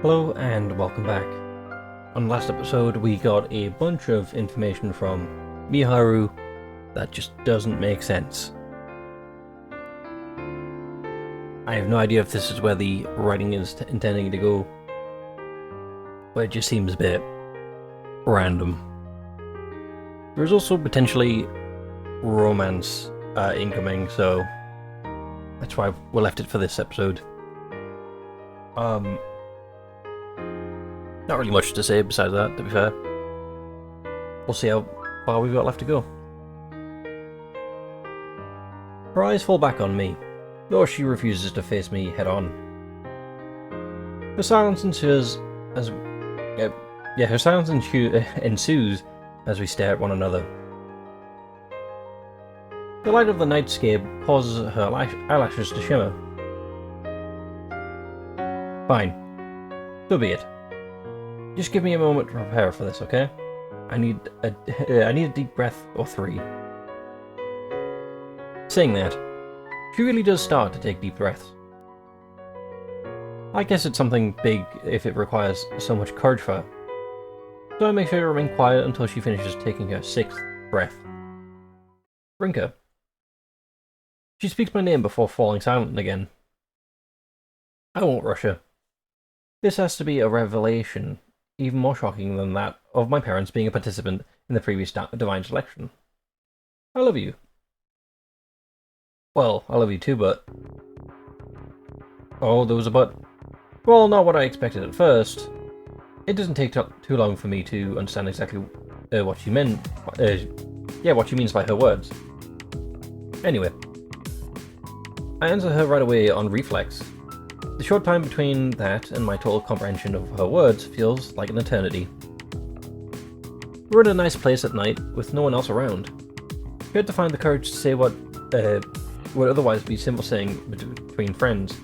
Hello and welcome back. On the last episode we got a bunch of information from Miharu that just doesn't make sense. I have no idea if this is where the writing is intending to go, but it just seems a bit random. There's also potentially romance incoming, so that's why we left it for this episode. Not really much to say besides that, to be fair. We'll see how far we've got left to go. Her eyes fall back on me, though she refuses to face me head on. Her silence ensues as ensues as we stare at one another. The light of the nightscape causes her eyelashes to shimmer. Fine. So be it. Just give me a moment to prepare for this, okay? I need a deep breath or three. Saying that, she really does start to take deep breaths. I guess it's something big if it requires so much courage for her. So I make sure to remain quiet until she finishes taking her sixth breath. Rinka. She speaks my name before falling silent again. I won't rush her. This has to be a revelation, even more shocking than that of my parents being a participant in the previous divine selection. I love you. Well, I love you too, but... Oh, there was a but. Well, not what I expected at first. It doesn't take too long for me to understand exactly what she meant. What she means by her words. Anyway. I answer her right away on reflex. The short time between that and my total comprehension of her words feels like an eternity. We're in a nice place at night, with no one else around. We had to find the courage to say what would otherwise be simple saying between friends.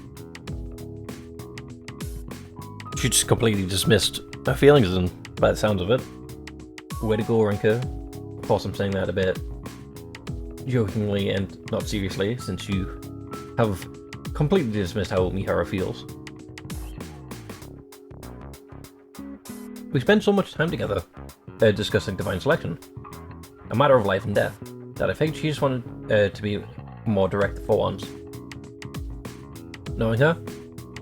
She just completely dismissed her feelings by the sounds of it. Way to go, Rinka. Of course I'm saying that a bit jokingly and not seriously, since you have completely dismissed how Miharu feels. We spent so much time together, discussing divine selection, a matter of life and death, that I figured she just wanted to be more direct for once. Knowing her,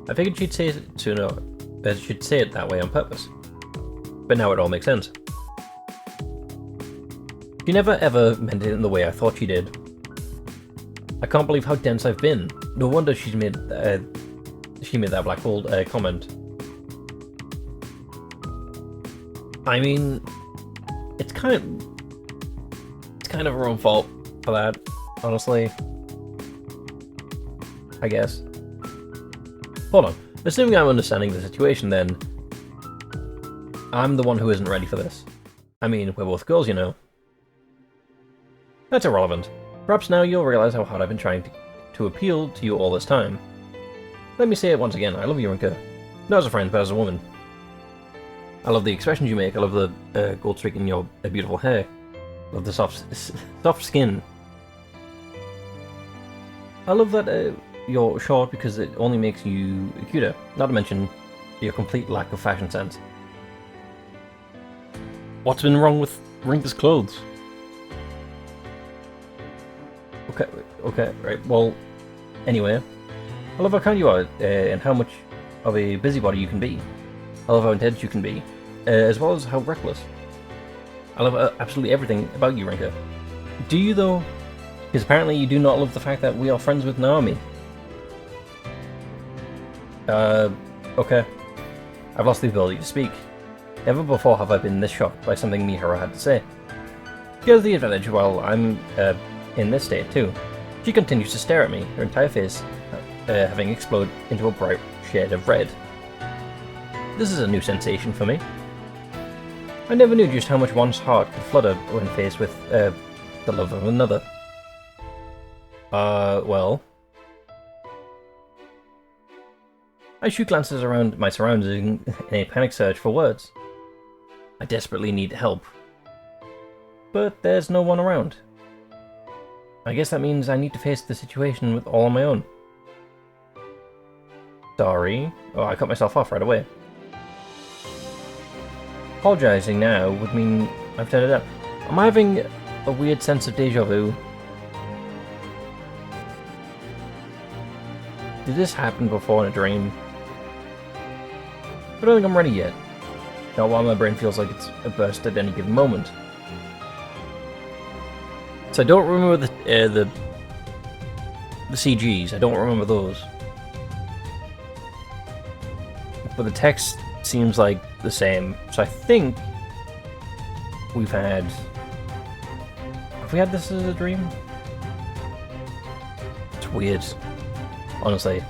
I figured she'd say it sooner, she'd say it that way on purpose. But now it all makes sense. She never ever meant it in the way I thought she did. I can't believe how dense I've been. No wonder she made that black hole comment. I mean, it's kind of her own fault for that, honestly. I guess. Hold on. Assuming I'm understanding the situation, then I'm the one who isn't ready for this. I mean, we're both girls, you know. That's irrelevant. Perhaps now you'll realize how hard I've been trying to appeal to you all this time. Let me say it once again, I love you, Rinka. Not as a friend, but as a woman. I love the expressions you make, I love the gold streak in your beautiful hair. I love the soft skin. I love that you're short because it only makes you cuter, not to mention your complete lack of fashion sense. What's been wrong with Rinka's clothes? Okay, right, well, anyway, I love how kind you are, and how much of a busybody you can be. I love how intense you can be, as well as how reckless. I love absolutely everything about you, Rinka. Do you, though? Because apparently you do not love the fact that we are friends with Naomi. Okay. I've lost the ability to speak. Never before have I been this shocked by something Miharu had to say. She has the advantage while I'm, in this state too. She continues to stare at me, her entire face having exploded into a bright shade of red. This is a new sensation for me. I never knew just how much one's heart could flutter when faced with the love of another. Well... I shoot glances around my surroundings in a panic search for words. I desperately need help. But there's no one around. I guess that means I need to face the situation all on my own. Sorry. Oh, I cut myself off right away. apologizing now would mean I've turned it up. I'm having a weird sense of deja vu. Did this happen before in a dream? I don't think I'm ready yet. Not while my brain feels like it's a burst at any given moment. So I don't remember the CGs. I don't remember those. But the text seems like the same. So I think we've had... Have we had this as a dream? It's weird. Honestly.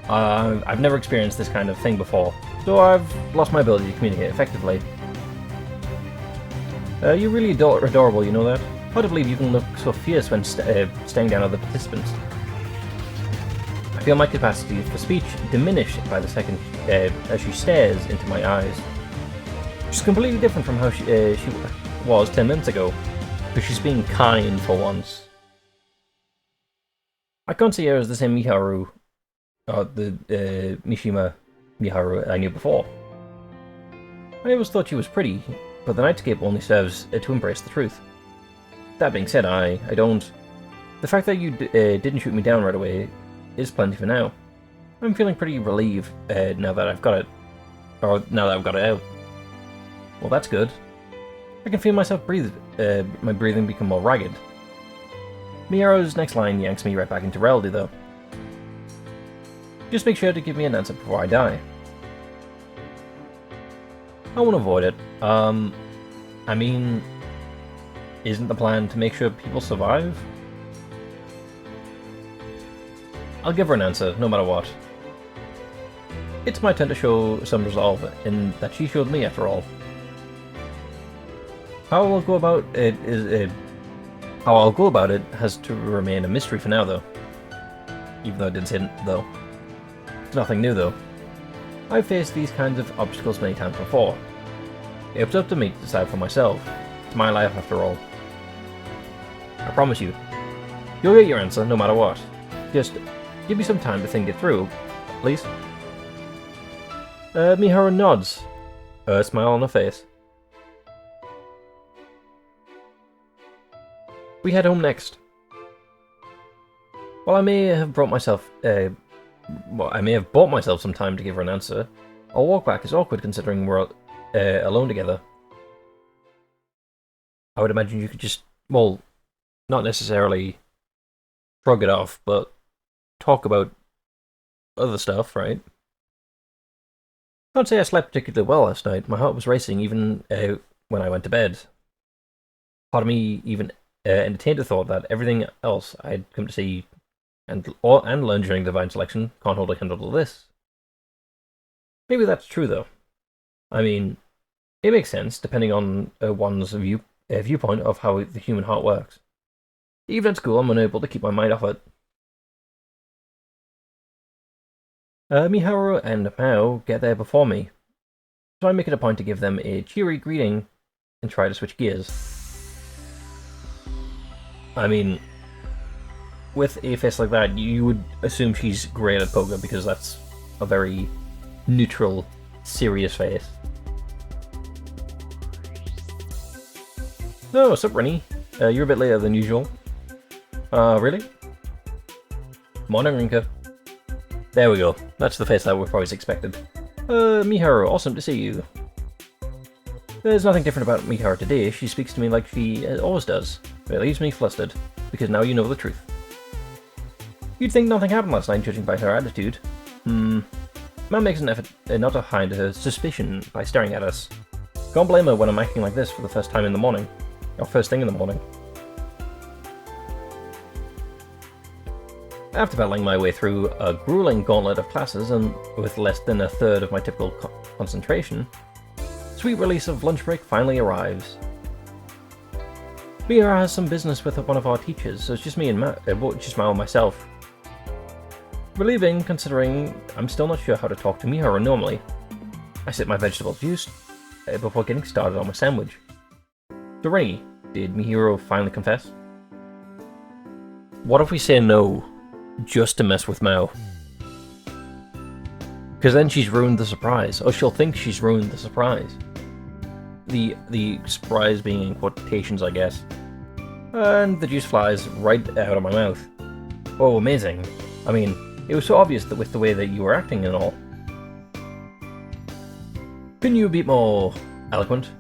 I've never experienced this kind of thing before. So I've lost my ability to communicate effectively. You're really adorable, you know that? Hard to believe you can look so fierce when staring down other participants. I feel my capacity for speech diminish by the second as she stares into my eyes. She's completely different from how she was 10 minutes ago, but she's being kind for once. I can't see her as the same Miharu, or the Mishima Miharu I knew before. I always thought she was pretty, but the nightscape only serves to embrace the truth. That being said, I don't... The fact that you didn't shoot me down right away is plenty for now. I'm feeling pretty relieved now that I've got it. Or now that I've got it out. Well, that's good. I can feel myself breathe, my breathing become more ragged. Miharu's next line yanks me right back into reality, though. Just make sure to give me an answer before I die. I won't avoid it. I mean... Isn't the plan to make sure people survive? I'll give her an answer, no matter what. It's my turn to show some resolve, in that she showed me after all. How I'll go about it has to remain a mystery for now, though. Even though I didn't say it, though. It's nothing new, though. I've faced these kinds of obstacles many times before. It was up to me to decide for myself. It's my life, after all. I promise you, you'll get your answer no matter what. Just give me some time to think it through, please. Miharu nods, a smile on her face. We head home next. While I may have brought myself, I may have bought myself some time to give her an answer, our walk back is awkward considering we're alone together. I would imagine you could just, well, not necessarily shrug it off, but talk about other stuff, right? Can't say I slept particularly well last night. My heart was racing even when I went to bed. Part of me even entertained the thought that everything else I'd come to see and learn during Divine Selection can't hold a candle to this. Maybe that's true, though. I mean, it makes sense, depending on one's viewpoint of how the human heart works. Even at school, I'm unable to keep my mind off it. Miharu and Mao get there before me, so I make it a point to give them a cheery greeting and try to switch gears. I mean, with a face like that, you would assume she's great at poker because that's a very neutral, serious face. Oh, what's up, Rennie? You're a bit later than usual. Really? Morning, Rinka. There we go. That's the face that we've always expected. Miharu, awesome to see you. There's nothing different about Miharu today. She speaks to me like she always does. But it leaves me flustered, because now you know the truth. You'd think nothing happened last night, judging by her attitude. Man makes an effort not to hide her suspicion by staring at us. Can't blame her when I'm acting like this for the first time in the morning. Or first thing in the morning. After battling my way through a grueling gauntlet of classes and with less than a third of my typical concentration, sweet release of lunch break finally arrives. Miharu has some business with one of our teachers, so it's just me and Mao and myself. Relieving, considering I'm still not sure how to talk to Miharu normally. I sip my vegetable juice before getting started on my sandwich. So Rennie, did Miharu finally confess? What if we say no, just to mess with Mao? Because then she's ruined the surprise, or she'll think she's ruined the surprise. the surprise being in quotations, I guess. And the juice flies right out of my mouth. Oh, amazing. I mean, it was so obvious that with the way that you were acting and all. Couldn't you be more eloquent?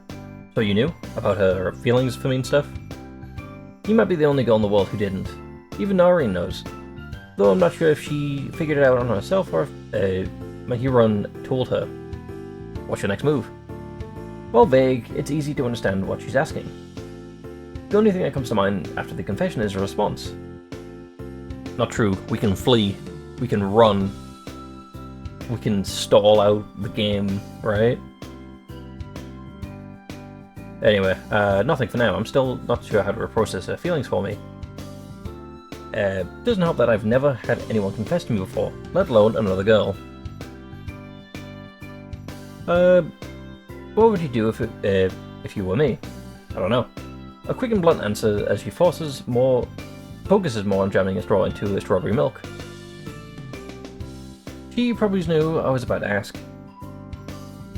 So you knew about her feelings for me and stuff? You might be the only girl in the world who didn't. Even Noreen knows. Though I'm not sure if she figured it out on herself or if Miharu told her. What's your next move? Well, vague, it's easy to understand what she's asking. The only thing that comes to mind after the confession is a response. Not true. We can flee. We can run. We can stall out the game, right? Anyway, nothing for now. I'm still not sure how to process her feelings for me. Doesn't help that I've never had anyone confess to me before, let alone another girl. What would you do if you were me? I don't know. A quick and blunt answer as she focuses more on jamming a straw into a strawberry milk. She probably knew I was about to ask.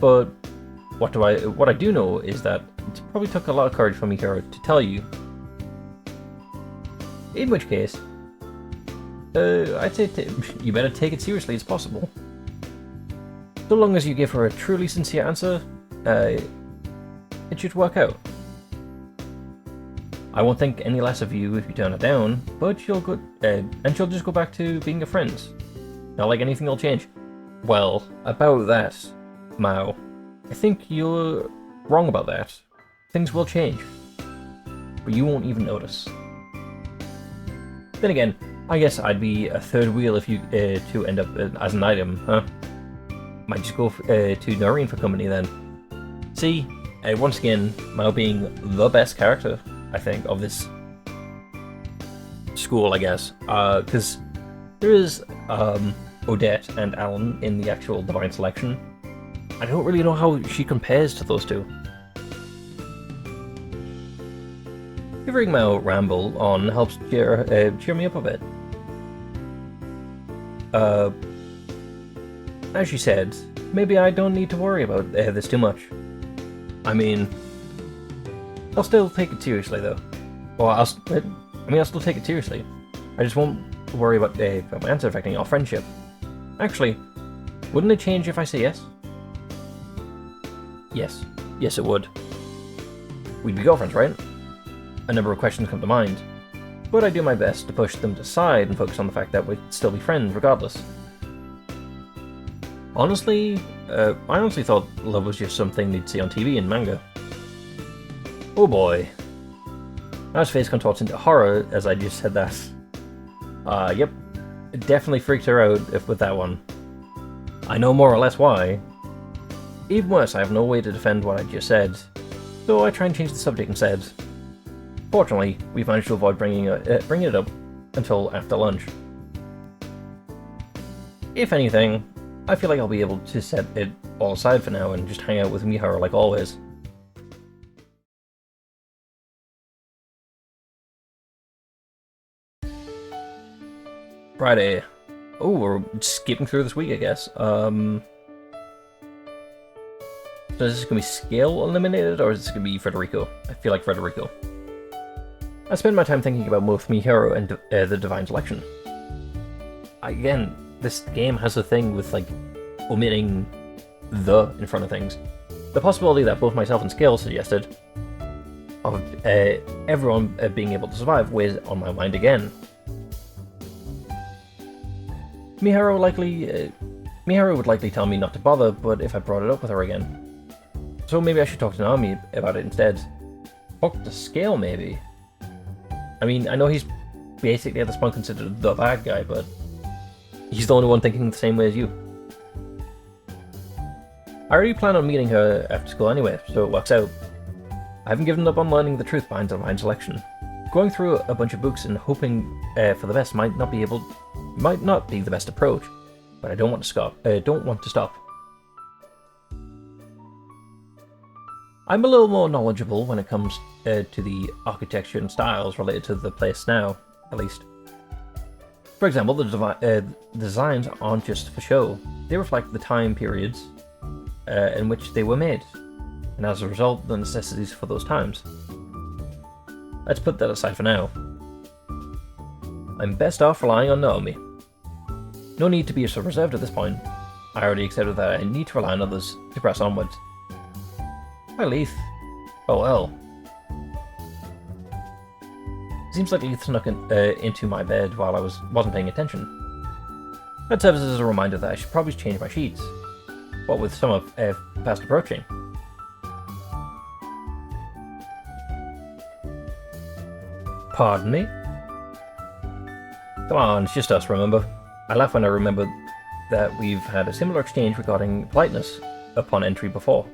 But what I do know is that it probably took a lot of courage for Miharu to tell you. In which case, I'd say you better take it seriously as possible. So long as you give her a truly sincere answer, it should work out. I won't think any less of you if you turn it down, but she'll just go back to being your friends. Not like anything will change. Well, about that, Mao, I think you're wrong about that. Things will change, but you won't even notice. Then again, I guess I'd be a third wheel if you to end up as an item, huh? Might just go to Noreen for company then. See, once again, Mao being the best character, I think, of this school, I guess. Because there is Odette and Alan in the actual Divine Selection. I don't really know how she compares to those two. Hearing Mao ramble on helps cheer me up a bit. As she said, maybe I don't need to worry about this too much. I mean, I'll still take it seriously though. Or I'll still take it seriously. I just won't worry about my answer affecting our friendship. Actually, wouldn't it change if I say yes? Yes. Yes, it would. We'd be girlfriends, right? A number of questions come to mind, but I do my best to push them aside and focus on the fact that we'd still be friends regardless. Honestly, I honestly thought love was just something you'd see on TV and manga. Oh boy. Now his face contorts into horror as I just said that. Yep. It definitely freaked her out with that one. I know more or less why. Even worse, I have no way to defend what I just said, so I try and change the subject instead. Fortunately, we've managed to avoid bringing it up until after lunch. If anything, I feel like I'll be able to set it all aside for now and just hang out with Miharu like always. Friday. Oh, we're skipping through this week, I guess. So is this going to be Scale eliminated, or is this going to be Federico? I feel like Federico. I spend my time thinking about both Miharu and the Divine Selection. Again, this game has a thing with, like, omitting the in front of things. The possibility that both myself and Scale suggested of everyone being able to survive weighs on my mind again. Miharu would likely tell me not to bother, but if I brought it up with her again. So maybe I should talk to Naomi about it instead. Talk to Scale, maybe. I mean, I know he's basically at this point considered the bad guy, but he's the only one thinking the same way as you. I already plan on meeting her after school anyway, so it works out. I haven't given up on learning the truth behind Divine Selection. Going through a bunch of books and hoping for the best might not be the best approach, but I don't want to stop. I'm a little more knowledgeable when it comes to the architecture and styles related to the place now, at least. For example, the designs aren't just for show. They reflect the time periods in which they were made. and as a result, the necessities for those times. Let's put that aside for now. I'm best off relying on Naomi. No need to be so reserved at this point. I already accepted that I need to rely on others to press onwards. Hi, Leith. Oh well. Seems like Leith snuck into my bed while I wasn't paying attention. That serves as a reminder that I should probably change my sheets. What with summer fast approaching. Pardon me? Come on, it's just us, remember? I laugh when I remember that we've had a similar exchange regarding politeness upon entry before.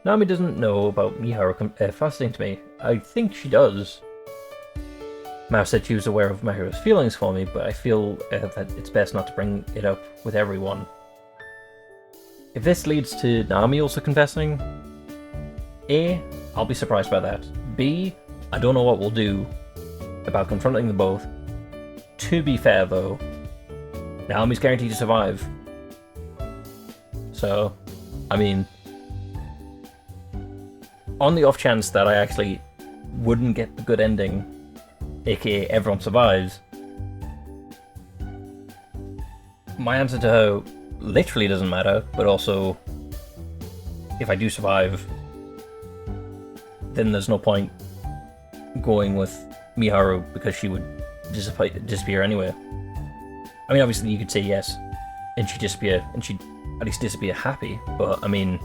Naomi doesn't know about Miharu fasting to me. I think she does. Mao said she was aware of Miharu's feelings for me, but I feel that it's best not to bring it up with everyone. If this leads to Naomi also confessing, A, I'll be surprised by that. B, I don't know what we'll do about confronting them both. To be fair though, Naomi's guaranteed to survive. So, I mean, on the off chance that I actually wouldn't get the good ending, aka everyone survives, my answer to her literally doesn't matter, but also, if I do survive, then there's no point going with Miharu because she would disappear anyway. I mean, obviously you could say yes, and she'd disappear, and she'd at least disappear happy, but I mean,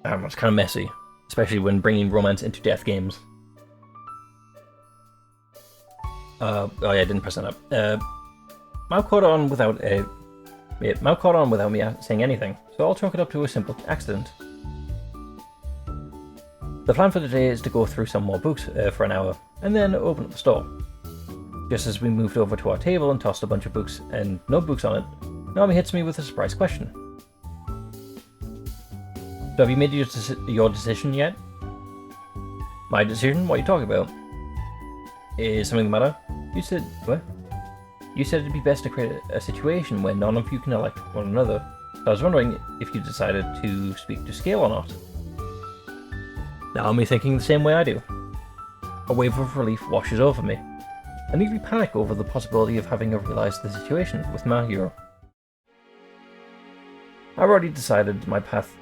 I don't know, it's kind of messy, especially when bringing romance into death games. Oh yeah, I didn't press that up. Mao caught on without me saying anything, so I'll chalk it up to a simple accident. The plan for the day is to go through some more books for an hour, and then open up the store. Just as we moved over to our table and tossed a bunch of books and notebooks on it, Naomi hits me with a surprise question. So have you made your decision yet? My decision? What are you talking about? Is something the matter? You said... what? You said it'd be best to create a situation where none of you can elect one another. So I was wondering if you decided to speak to scale or not. Naomi thinking the same way I do. A wave of relief washes over me. I nearly panic over the possibility of having her realise the situation with Miharu. I've already decided my path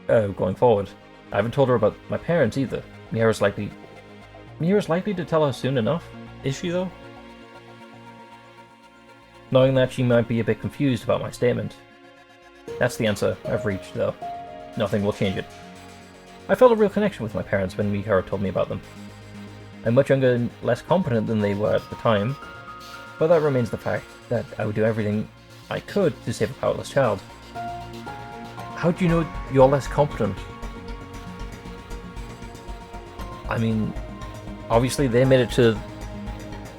going forward. I haven't told her about my parents either. Miharu's likely to tell her soon enough. Is she though? Knowing that, she might be a bit confused about my statement. That's the answer I've reached though. Nothing will change it. I felt a real connection with my parents when Miharu told me about them. I'm much younger and less competent than they were at the time, but that remains the fact that I would do everything I could to save a powerless child. How do you know you're less competent? I mean, obviously they made it to,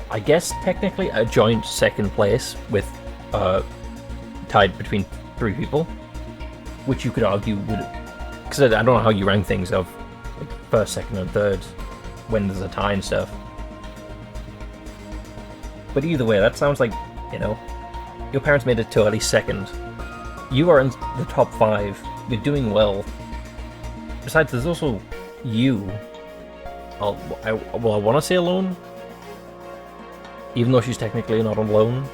I guess technically, a joint second place with tied between 3 people, which you could argue would, because I don't know how you rank things of like first, second, and third when there's a tie and stuff. But either way, that sounds like, you know, your parents made it to at least second. You are in the top 5. You're doing well. Besides, there's also you. I want to say alone, even though she's technically not alone.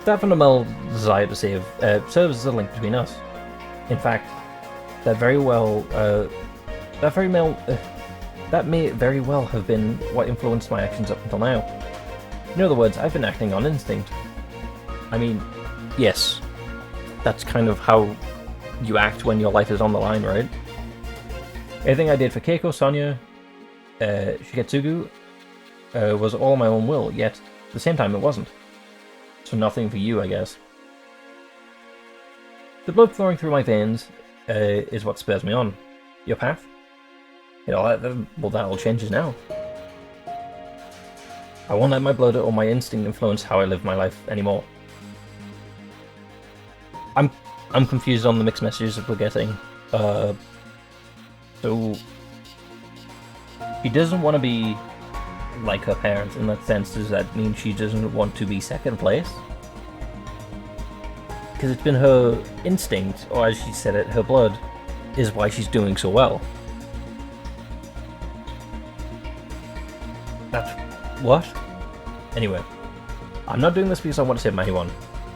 That fundamental desire to save serves as a link between us. In fact, that may very well have been what influenced my actions up until now. In other words, I've been acting on instinct. I mean, yes, that's kind of how you act when your life is on the line, right? Everything I did for Keiko, Sonia, Shigetsugu was all my own will, yet at the same time it wasn't. So nothing for you, I guess. The blood flowing through my veins is what spurs me on. Your path? You know, that all changes now. I won't let my blood or my instinct influence how I live my life anymore. I'm confused on the mixed messages that we're getting. So she doesn't want to be like her parents in that sense. Does that mean she doesn't want to be second place? because it's been her instinct, or as she said it, her blood, is why she's doing so well. That's... what? Anyway, I'm not doing this because I want to save anyone.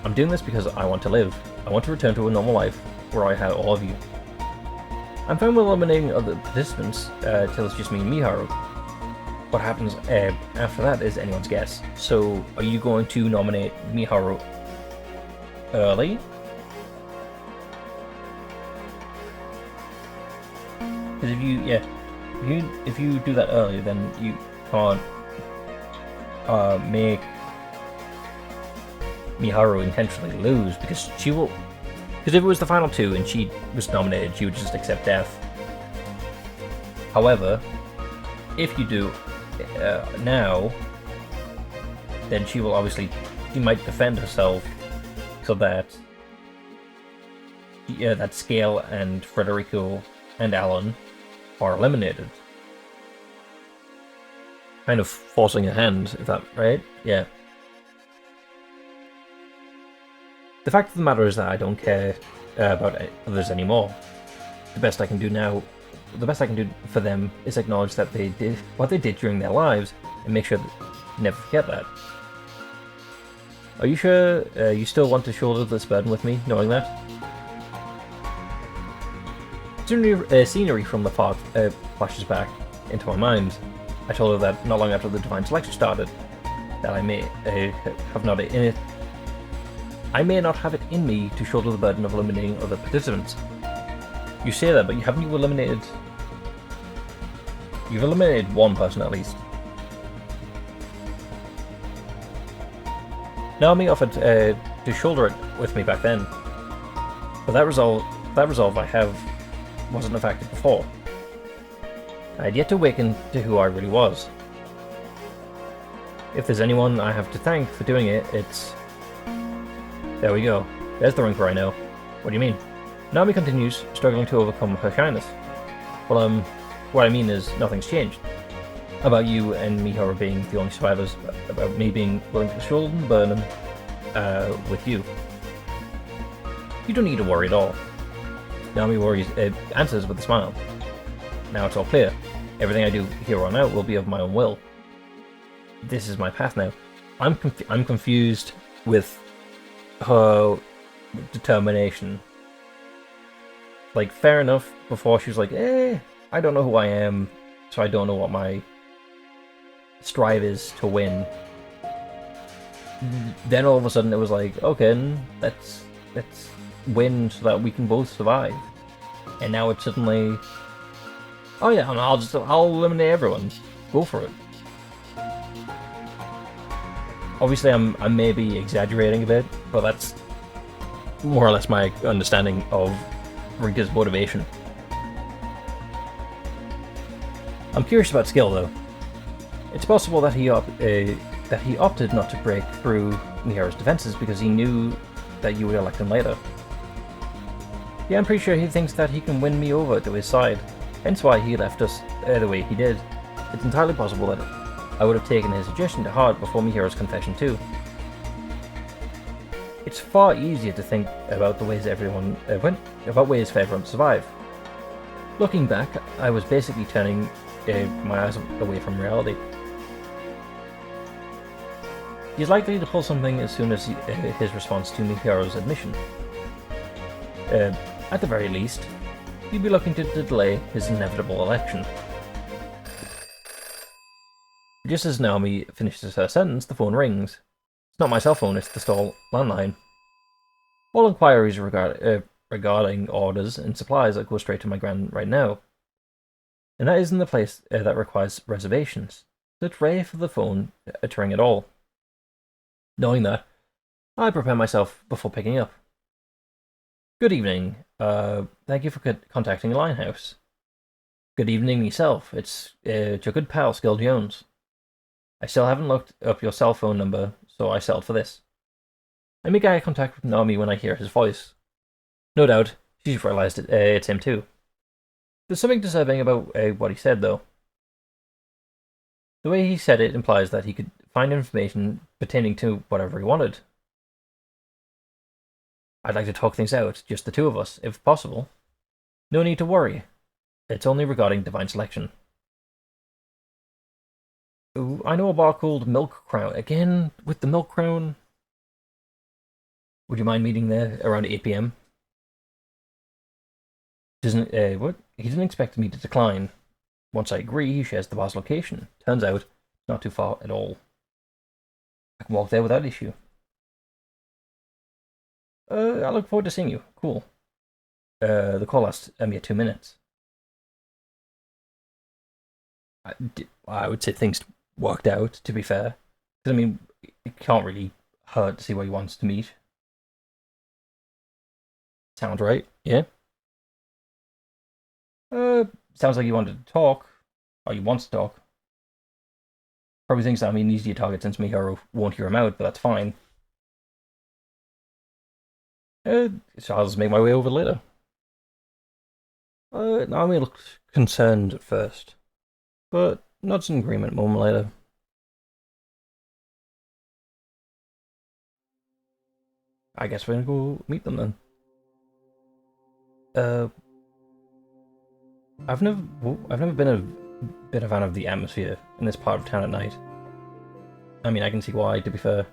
I'm doing this because I want to live. I want to return to a normal life, where I had all of you. I'm fine with eliminating other participants, till it's just me and Miharu. What happens after that is anyone's guess. So, are you going to nominate Miharu early? Because if you do that early, then you can't make Miharu intentionally lose, because she will. Because if it was the final two and she was nominated, she would just accept death. However, if you do now, then she will obviously, she might defend herself so that that Scale and Federico and Alan are eliminated. Kind of forcing a hand, if that, right? Yeah. The fact of the matter is that I don't care about others anymore. The best I can do now, the best I can do for them is acknowledge that they did what they did during their lives and make sure that you never forget that. Are you sure you still want to shoulder this burden with me, knowing that? Scenery from the park flashes back into my mind. I told her that not long after the Divine Selection started, that I may not have it in me to shoulder the burden of eliminating other participants. You say that, but haven't you eliminated... You've eliminated one person at least. Naomi offered to shoulder it with me back then, but that resolve I have wasn't effective before. I had yet to awaken to who I really was. If there's anyone I have to thank for doing it, it's... There we go. There's the Rinka I know. What do you mean? Naomi continues, struggling to overcome her shyness. Well, what I mean is nothing's changed. About you and Miharu being the only survivors, about me being willing to shoulder the burden with you. You don't need to worry at all. Naomi answers with a smile. Now it's all clear. Everything I do here on out will be of my own will. This is my path now. I'm confused with her determination. Like, fair enough, before she was like, I don't know who I am, so I don't know what my strive is to win. Then all of a sudden it was like, okay, let's win so that we can both survive. And now it's suddenly, oh yeah, I'll eliminate everyone. Go for it. Obviously, I'm maybe exaggerating a bit, but that's more or less my understanding of Rinka's motivation. I'm curious about Skill, though. It's possible that he opted not to break through Miharu's defenses because he knew that you would elect him later. Yeah, I'm pretty sure he thinks that he can win me over to his side, hence why he left us the way he did. It's entirely possible that I would have taken his suggestion to heart before Miharu's confession too. It's far easier to think about the ways for everyone to survive. Looking back, I was basically turning my eyes away from reality. He's likely to pull something as soon as his response to Miharu's admission. At the very least, he'd be looking to delay his inevitable election. Just as Naomi finishes her sentence, the phone rings. It's not my cell phone, it's the stall landline. All inquiries regarding orders and supplies go straight to my gran right now. And that isn't the place that requires reservations. So it's rare for the phone to ring at all. Knowing that, I prepare myself before picking up. Good evening. Thank you for contacting Linehouse. Good evening yourself. It's your good pal, Skill Jones. I still haven't looked up your cell phone number, so I settled for this. I make eye contact with Naomi when I hear his voice. No doubt, she's realized it's him too. There's something disturbing about what he said, though. The way he said it implies that he could find information pertaining to whatever he wanted. I'd like to talk things out, just the two of us, if possible. No need to worry. It's only regarding divine selection. Ooh, I know a bar called Milk Crown. Again, with the Milk Crown? Would you mind meeting there around 8 p.m.? What? He didn't expect me to decline. Once I agree, he shares the bar's location. Turns out, it's not too far at all. I can walk there without issue. I look forward to seeing you. Cool. The call lasts a mere 2 minutes. I would say things worked out, to be fair. Because, I mean, it can't really hurt to see where he wants to meet. Sounds right, yeah? Sounds like you wanted to talk. Or you want to talk. Probably thinks I'm an easier target since Miharu won't hear him out, but that's fine. So I'll just make my way over later. Naomi looked concerned at first, but nods in agreement a moment later. I guess we're gonna go meet them then. I've never been a fan of the atmosphere in this part of town at night. I mean, I can see why, to be fair.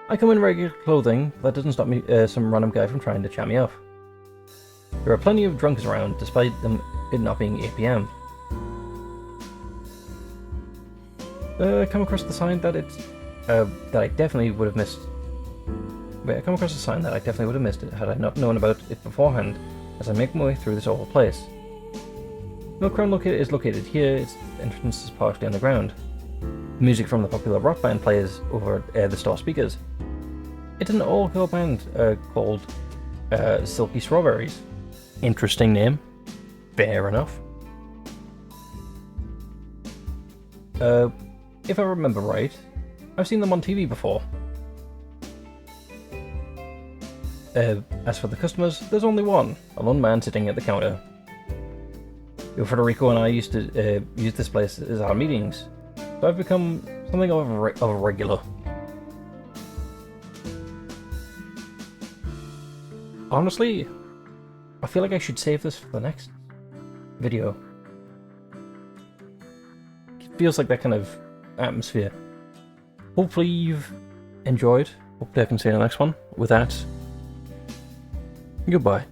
I come in regular clothing, but that doesn't stop me, some random guy from trying to chat me up. There are plenty of drunks around, despite it not being 8 p.m. I come across the sign that I definitely would have missed. Wait, I come across a sign that I definitely would have missed it had I not known about it beforehand, as I make my way through this awful place. Milk Crown is located here, its entrance is partially underground. The music from the popular rock band plays over the store speakers. It's an all-girl band called Silky Strawberries. Interesting name. Fair enough. If I remember right, I've seen them on TV before. As for the customers, there's only one, a lone man sitting at the counter. Federico and I used to use this place as our meetings, so I've become something of a regular. Honestly, I feel like I should save this for the next video. It feels like that kind of atmosphere. Hopefully you've enjoyed. Hopefully I can see you in the next one. With that, goodbye.